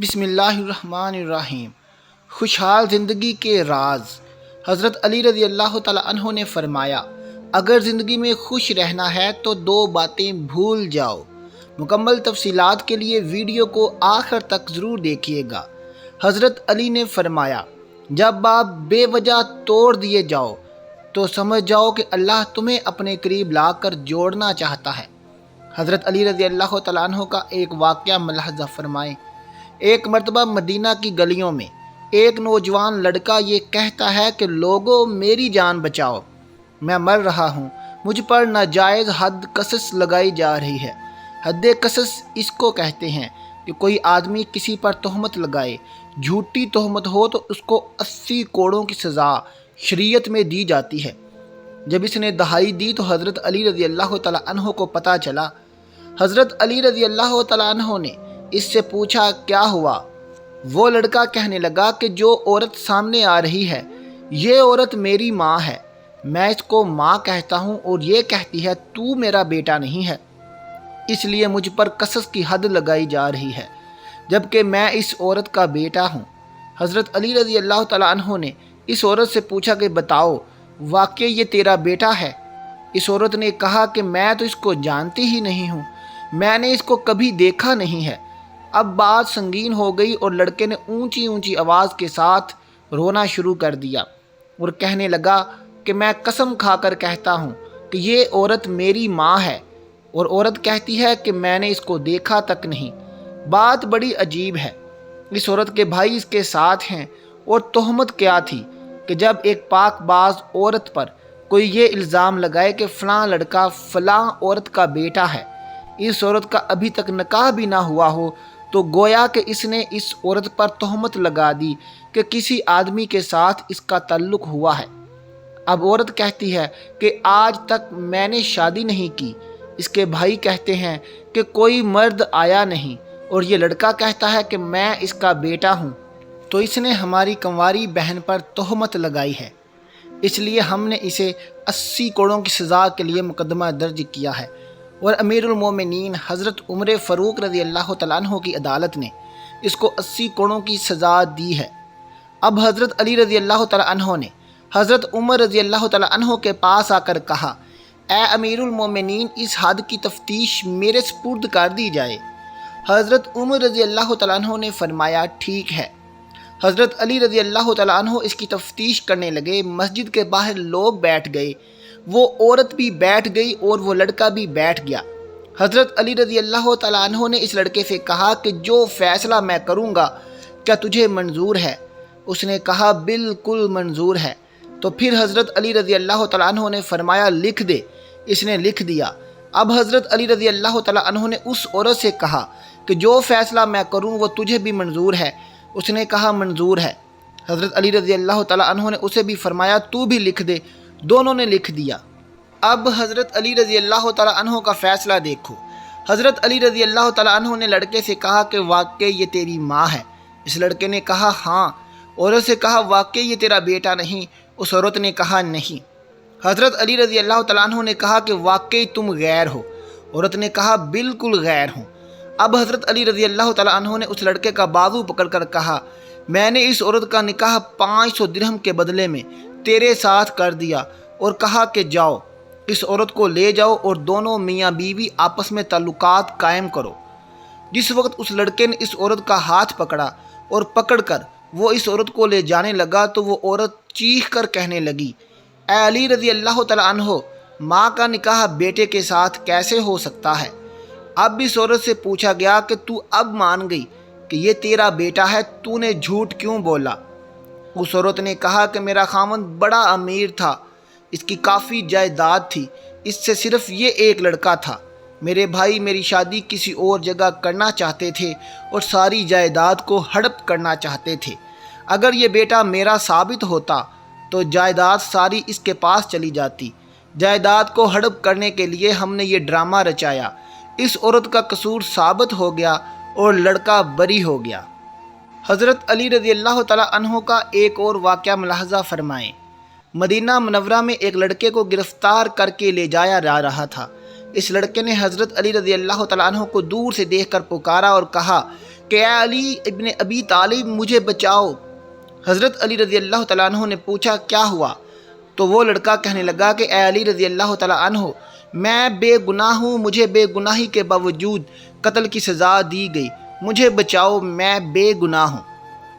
بسم اللہ الرحمن الرحیم۔ خوشحال زندگی کے راز۔ حضرت علی رضی اللہ تعالیٰ عنہ نے فرمایا، اگر زندگی میں خوش رہنا ہے تو دو باتیں بھول جاؤ۔ مکمل تفصیلات کے لیے ویڈیو کو آخر تک ضرور دیکھیے گا۔ حضرت علی نے فرمایا، جب آپ بے وجہ توڑ دیے جاؤ تو سمجھ جاؤ کہ اللہ تمہیں اپنے قریب لا کر جوڑنا چاہتا ہے۔ حضرت علی رضی اللہ تعالیٰ عنہ کا ایک واقعہ ملاحظہ فرمائیں۔ ایک مرتبہ مدینہ کی گلیوں میں ایک نوجوان لڑکا یہ کہتا ہے کہ لوگوں میری جان بچاؤ، میں مر رہا ہوں، مجھ پر ناجائز حد قصص لگائی جا رہی ہے۔ حد قصص اس کو کہتے ہیں کہ کوئی آدمی کسی پر تہمت لگائے، جھوٹی تہمت ہو تو اس کو 80 کوڑوں کی سزا شریعت میں دی جاتی ہے۔ جب اس نے دہائی دی تو حضرت علی رضی اللہ تعالیٰ عنہ کو پتہ چلا۔ حضرت علی رضی اللہ تعالیٰ عنہ نے اس سے پوچھا، کیا ہوا؟ وہ لڑکا کہنے لگا کہ جو عورت سامنے آ رہی ہے یہ عورت میری ماں ہے، میں اس کو ماں کہتا ہوں اور یہ کہتی ہے تو میرا بیٹا نہیں ہے، اس لیے مجھ پر قصص کی حد لگائی جا رہی ہے جبکہ میں اس عورت کا بیٹا ہوں۔ حضرت علی رضی اللہ تعالیٰ عنہ نے اس عورت سے پوچھا کہ بتاؤ واقعی یہ تیرا بیٹا ہے؟ اس عورت نے کہا کہ میں تو اس کو جانتی ہی نہیں ہوں، میں نے اس کو کبھی دیکھا نہیں ہے۔ اب بات سنگین ہو گئی اور لڑکے نے اونچی اونچی آواز کے ساتھ رونا شروع کر دیا اور کہنے لگا کہ میں قسم کھا کر کہتا ہوں کہ یہ عورت میری ماں ہے، اور عورت کہتی ہے کہ میں نے اس کو دیکھا تک نہیں۔ بات بڑی عجیب ہے، اس عورت کے بھائی اس کے ساتھ ہیں، اور تہمت کیا تھی کہ جب ایک پاک باز عورت پر کوئی یہ الزام لگائے کہ فلاں لڑکا فلاں عورت کا بیٹا ہے، اس عورت کا ابھی تک نکاح بھی نہ ہوا ہو، تو گویا کہ اس نے اس عورت پر تہمت لگا دی کہ کسی آدمی کے ساتھ اس کا تعلق ہوا ہے۔ اب عورت کہتی ہے کہ آج تک میں نے شادی نہیں کی، اس کے بھائی کہتے ہیں کہ کوئی مرد آیا نہیں، اور یہ لڑکا کہتا ہے کہ میں اس کا بیٹا ہوں، تو اس نے ہماری کنواری بہن پر تہمت لگائی ہے، اس لیے ہم نے اسے 80 کوڑوں کی سزا کے لیے مقدمہ درج کیا ہے۔ اور امیر المومنین حضرت عمر فاروق رضی اللہ تعالیٰ عنہ کی عدالت نے اس کو 80 کوڑوں کی سزا دی ہے۔ اب حضرت علی رضی اللہ تعالیٰ عنہ نے حضرت عمر رضی اللہ تعالیٰ عنہ کے پاس آ کر کہا، اے امیر المومنین، اس حد کی تفتیش میرے سپرد کر دی جائے۔ حضرت عمر رضی اللہ تعالیٰ عنہ نے فرمایا، ٹھیک ہے۔ حضرت علی رضی اللہ تعالیٰ عنہ اس کی تفتیش کرنے لگے۔ مسجد کے باہر لوگ بیٹھ گئے، وہ عورت بھی بیٹھ گئی اور وہ لڑکا بھی بیٹھ گیا۔ حضرت علی رضی اللہ تعالیٰ عنہ نے اس لڑکے سے کہا کہ جو فیصلہ میں کروں گا کیا تجھے منظور ہے؟ اس نے کہا بالکل منظور ہے۔ تو پھر حضرت علی رضی اللہ تعالیٰ عنہ نے فرمایا، لکھ دے۔ اس نے لکھ دیا۔ اب حضرت علی رضی اللہ تعالیٰ عنہ نے اس عورت سے کہا کہ جو فیصلہ میں کروں وہ تجھے بھی منظور ہے؟ اس نے کہا منظور ہے۔ حضرت علی رضی اللہ تعالیٰ عنہ نے اسے بھی فرمایا، تو بھی لکھ دے۔ دونوں نے لکھ دیا۔ اب حضرت علی رضی اللہ تعالیٰ عنہ کا فیصلہ دیکھو۔ حضرت علی رضی اللہ تعالیٰ عنہ نے لڑکے سے کہا کہ واقعی یہ تیری ماں ہے؟ اس لڑکے نے کہا ہاں۔ عورت سے کہا واقعی یہ تیرا بیٹا نہیں؟ اس عورت نے کہا نہیں۔ حضرت علی رضی اللہ تعالیٰ عنہ نے کہا کہ واقعی تم غیر ہو؟ عورت نے کہا بالکل غیر ہوں۔ اب حضرت علی رضی اللہ تعالیٰ عنہ نے اس لڑکے کا بازو پکڑ کر کہا، میں نے اس عورت کا نکاح 500 درہم کے بدلے میں تیرے ساتھ کر دیا، اور کہا کہ جاؤ اس عورت کو لے جاؤ اور دونوں میاں بیوی آپس میں تعلقات قائم کرو۔ جس وقت اس لڑکے نے اس عورت کا ہاتھ پکڑا اور پکڑ کر وہ اس عورت کو لے جانے لگا تو وہ عورت چیخ کر کہنے لگی، اے علی رضی اللہ تعالیٰ عنہ، ماں کا نکاح بیٹے کے ساتھ کیسے ہو سکتا ہے؟ اب اس عورت سے پوچھا گیا کہ تو اب مان گئی کہ یہ تیرا بیٹا ہے، تو نے جھوٹ کیوں بولا؟ اس عورت نے کہا کہ میرا خاوند بڑا امیر تھا، اس کی کافی جائیداد تھی، اس سے صرف یہ ایک لڑکا تھا، میرے بھائی میری شادی کسی اور جگہ کرنا چاہتے تھے اور ساری جائیداد کو ہڑپ کرنا چاہتے تھے۔ اگر یہ بیٹا میرا ثابت ہوتا تو جائیداد ساری اس کے پاس چلی جاتی۔ جائیداد کو ہڑپ کرنے کے لیے ہم نے یہ ڈرامہ رچایا۔ اس عورت کا قصور ثابت ہو گیا اور لڑکا بری ہو گیا۔ حضرت علی رضی اللہ تعالیٰ عنہ کا ایک اور واقعہ ملاحظہ فرمائیں۔ مدینہ منورہ میں ایک لڑکے کو گرفتار کر کے لے جایا جا رہا تھا۔ اس لڑکے نے حضرت علی رضی اللہ تعالیٰ عنہ کو دور سے دیکھ کر پکارا اور کہا کہ اے علی ابن ابی طالب مجھے بچاؤ۔ حضرت علی رضی اللہ تعالیٰ عنہ نے پوچھا کیا ہوا؟ تو وہ لڑکا کہنے لگا کہ اے علی رضی اللہ تعالیٰ عنہ، میں بے گناہ ہوں، مجھے بے گناہی کے باوجود قتل کی سزا دی گئی، مجھے بچاؤ، میں بے گناہ ہوں۔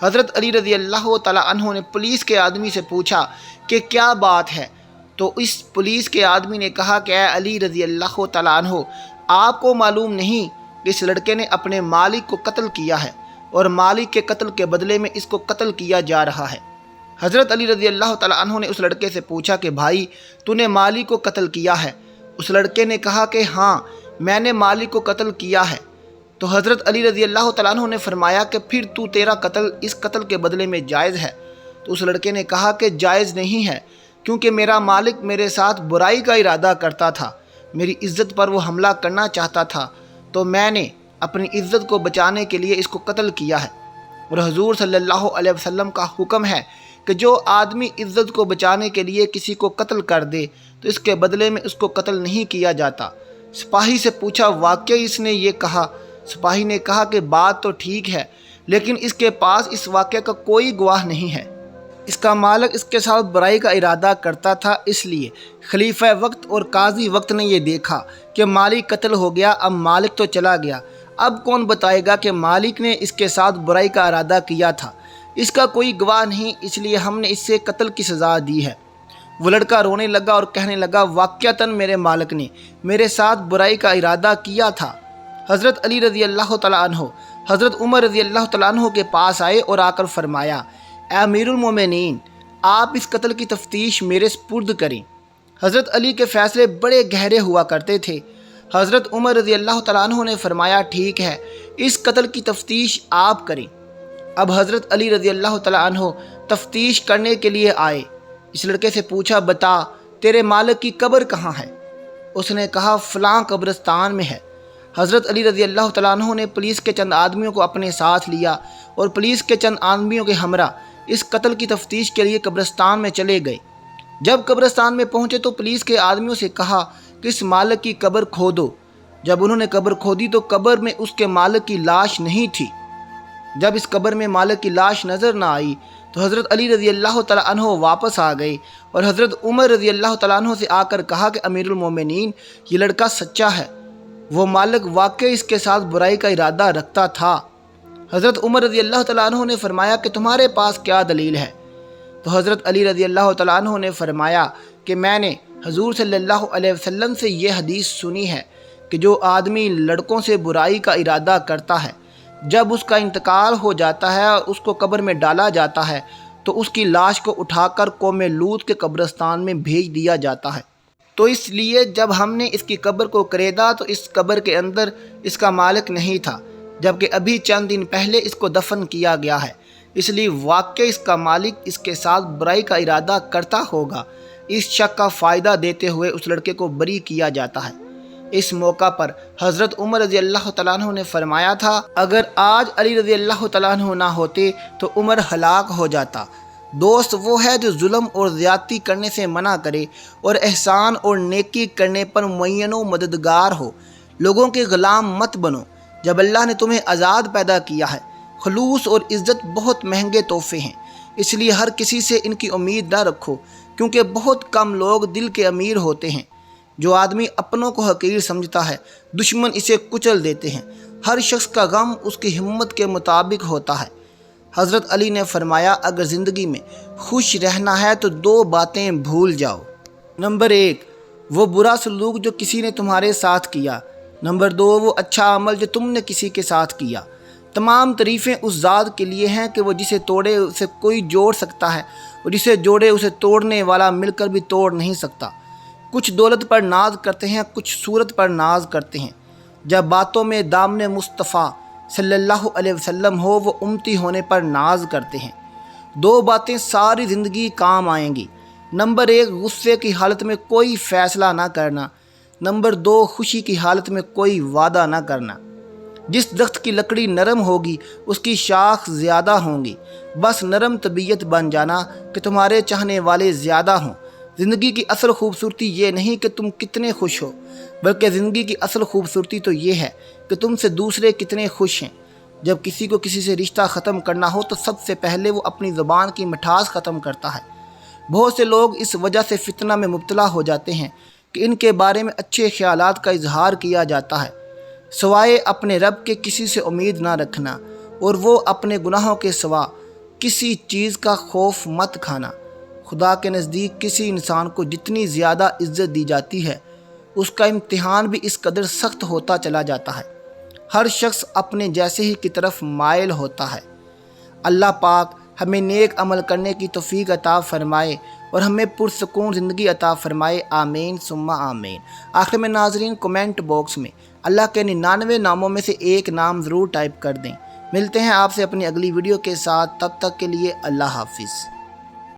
حضرت علی رضی اللہ تعالیٰ عنہ نے پولیس کے آدمی سے پوچھا کہ کیا بات ہے؟ تو اس پولیس کے آدمی نے کہا کہ اے علی رضی اللہ تعالیٰ عنہ، آپ کو معلوم نہیں کہ اس لڑکے نے اپنے مالک کو قتل کیا ہے اور مالک کے قتل کے بدلے میں اس کو قتل کیا جا رہا ہے۔ حضرت علی رضی اللہ تعالیٰ عنہ نے اس لڑکے سے پوچھا کہ بھائی تو نے مالک کو قتل کیا ہے؟ اس لڑکے نے کہا کہ ہاں میں نے مالک کو قتل کیا ہے۔ تو حضرت علی رضی اللہ تعالیٰ عنہ نے فرمایا کہ پھر تیرا قتل اس قتل کے بدلے میں جائز ہے؟ تو اس لڑکے نے کہا کہ جائز نہیں ہے، کیونکہ میرا مالک میرے ساتھ برائی کا ارادہ کرتا تھا، میری عزت پر وہ حملہ کرنا چاہتا تھا، تو میں نے اپنی عزت کو بچانے کے لیے اس کو قتل کیا ہے۔ اور حضور صلی اللہ علیہ وسلم کا حکم ہے کہ جو آدمی عزت کو بچانے کے لیے کسی کو قتل کر دے تو اس کے بدلے میں اس کو قتل نہیں کیا جاتا۔ سپاہی سے پوچھا واقعی اس نے یہ کہا؟ سپاہی نے کہا کہ بات تو ٹھیک ہے، لیکن اس کے پاس اس واقعے کا کوئی گواہ نہیں ہے، اس کا مالک اس کے ساتھ برائی کا ارادہ کرتا تھا، اس لیے خلیفہ وقت اور قاضی وقت نے یہ دیکھا کہ مالک قتل ہو گیا، اب مالک تو چلا گیا، اب کون بتائے گا کہ مالک نے اس کے ساتھ برائی کا ارادہ کیا تھا؟ اس کا کوئی گواہ نہیں، اس لیے ہم نے اس سے قتل کی سزا دی ہے۔ وہ لڑکا رونے لگا اور کہنے لگا واقعتاً میرے مالک نے میرے ساتھ برائی کا ارادہ کیا تھا۔ حضرت علی رضی اللہ تعالیٰ عنہ حضرت عمر رضی اللہ تعالیٰ عنہ کے پاس آئے اور آ کر فرمایا اے امیر المومنین، آپ اس قتل کی تفتیش میرے سپرد کریں۔ حضرت علی کے فیصلے بڑے گہرے ہوا کرتے تھے۔ حضرت عمر رضی اللہ تعالیٰ عنہ نے فرمایا ٹھیک ہے، اس قتل کی تفتیش آپ کریں۔ اب حضرت علی رضی اللہ تعالیٰ عنہ تفتیش کرنے کے لیے آئے۔ اس لڑکے سے پوچھا بتا تیرے مالک کی قبر کہاں ہے؟ اس نے کہا فلاں قبرستان میں ہے۔ حضرت علی رضی اللہ تعالیٰ عنہ نے پولیس کے چند آدمیوں کو اپنے ساتھ لیا اور پولیس کے چند آدمیوں کے ہمراہ اس قتل کی تفتیش کے لیے قبرستان میں چلے گئے۔ جب قبرستان میں پہنچے تو پولیس کے آدمیوں سے کہا کہ اس مالک کی قبر کھودو۔ جب انہوں نے قبر کھودی تو قبر میں اس کے مالک کی لاش نہیں تھی۔ جب اس قبر میں مالک کی لاش نظر نہ آئی تو حضرت علی رضی اللہ تعالیٰ عنہ واپس آ گئے اور حضرت عمر رضی اللہ تعالیٰ عنہ سے آ کر کہا کہ امیر المومنین، یہ لڑکا سچا ہے، وہ مالک واقعی اس کے ساتھ برائی کا ارادہ رکھتا تھا۔ حضرت عمر رضی اللہ تعالیٰ عنہ نے فرمایا کہ تمہارے پاس کیا دلیل ہے؟ تو حضرت علی رضی اللہ تعالیٰ عنہ نے فرمایا کہ میں نے حضور صلی اللہ علیہ وسلم سے یہ حدیث سنی ہے کہ جو آدمی لڑکوں سے برائی کا ارادہ کرتا ہے، جب اس کا انتقال ہو جاتا ہے اور اس کو قبر میں ڈالا جاتا ہے تو اس کی لاش کو اٹھا کر قوم لوط کے قبرستان میں بھیج دیا جاتا ہے۔ تو اس لیے جب ہم نے اس کی قبر کو کریدا تو اس قبر کے اندر اس کا مالک نہیں تھا، جبکہ ابھی چند دن پہلے اس کو دفن کیا گیا ہے، اس لیے واقعی اس کا مالک اس کے ساتھ برائی کا ارادہ کرتا ہوگا۔ اس شک کا فائدہ دیتے ہوئے اس لڑکے کو بری کیا جاتا ہے۔ اس موقع پر حضرت عمر رضی اللہ تعالیٰ عنہ نے فرمایا تھا اگر آج علی رضی اللہ تعالیٰ عنہ نہ ہوتے تو عمر ہلاک ہو جاتا۔ دوست وہ ہے جو ظلم اور زیادتی کرنے سے منع کرے اور احسان اور نیکی کرنے پر معین و مددگار ہو۔ لوگوں کے غلام مت بنو۔ جب اللہ نے تمہیں آزاد پیدا کیا ہے، خلوص اور عزت بہت مہنگے تحفے ہیں، اس لیے ہر کسی سے ان کی امید نہ رکھو، کیونکہ بہت کم لوگ دل کے امیر ہوتے ہیں۔ جو آدمی اپنوں کو حقیر سمجھتا ہے، دشمن اسے کچل دیتے ہیں۔ ہر شخص کا غم اس کی ہمت کے مطابق ہوتا ہے۔ حضرت علی نے فرمایا اگر زندگی میں خوش رہنا ہے تو دو باتیں بھول جاؤ۔ نمبر 1، وہ برا سلوک جو کسی نے تمہارے ساتھ کیا۔ نمبر 2، وہ اچھا عمل جو تم نے کسی کے ساتھ کیا۔ تمام تعریفیں اس ذات کے لیے ہیں کہ وہ جسے توڑے اسے کوئی جوڑ سکتا ہے اور جسے جوڑے اسے توڑنے والا مل کر بھی توڑ نہیں سکتا۔ کچھ دولت پر ناز کرتے ہیں، کچھ صورت پر ناز کرتے ہیں۔ جب باتوں میں دامن مصطفیٰ صلی اللہ علیہ وسلم ہو وہ امتی ہونے پر ناز کرتے ہیں۔ دو باتیں ساری زندگی کام آئیں گی۔ نمبر 1، غصے کی حالت میں کوئی فیصلہ نہ کرنا۔ نمبر 2، خوشی کی حالت میں کوئی وعدہ نہ کرنا۔ جس درخت کی لکڑی نرم ہوگی اس کی شاخ زیادہ ہوں گی۔ بس نرم طبیعت بن جانا کہ تمہارے چاہنے والے زیادہ ہوں۔ زندگی کی اصل خوبصورتی یہ نہیں کہ تم کتنے خوش ہو، بلکہ زندگی کی اصل خوبصورتی تو یہ ہے کہ تم سے دوسرے کتنے خوش ہیں۔ جب کسی کو کسی سے رشتہ ختم کرنا ہو تو سب سے پہلے وہ اپنی زبان کی مٹھاس ختم کرتا ہے۔ بہت سے لوگ اس وجہ سے فتنہ میں مبتلا ہو جاتے ہیں کہ ان کے بارے میں اچھے خیالات کا اظہار کیا جاتا ہے، سوائے اپنے رب کے کسی سے امید نہ رکھنا، اور وہ اپنے گناہوں کے سوا کسی چیز کا خوف مت کھانا۔ خدا کے نزدیک کسی انسان کو جتنی زیادہ عزت دی جاتی ہے، اس کا امتحان بھی اس قدر سخت ہوتا چلا جاتا ہے۔ ہر شخص اپنے جیسے ہی کی طرف مائل ہوتا ہے۔ اللہ پاک ہمیں نیک عمل کرنے کی توفیق عطا فرمائے اور ہمیں پرسکون زندگی عطا فرمائے، آمین ثم آمین۔ آخر میں ناظرین کومنٹ باکس میں اللہ کے 99 ناموں میں سے ایک نام ضرور ٹائپ کر دیں۔ ملتے ہیں آپ سے اپنی اگلی ویڈیو کے ساتھ، تب تک کے لیے اللہ حافظ۔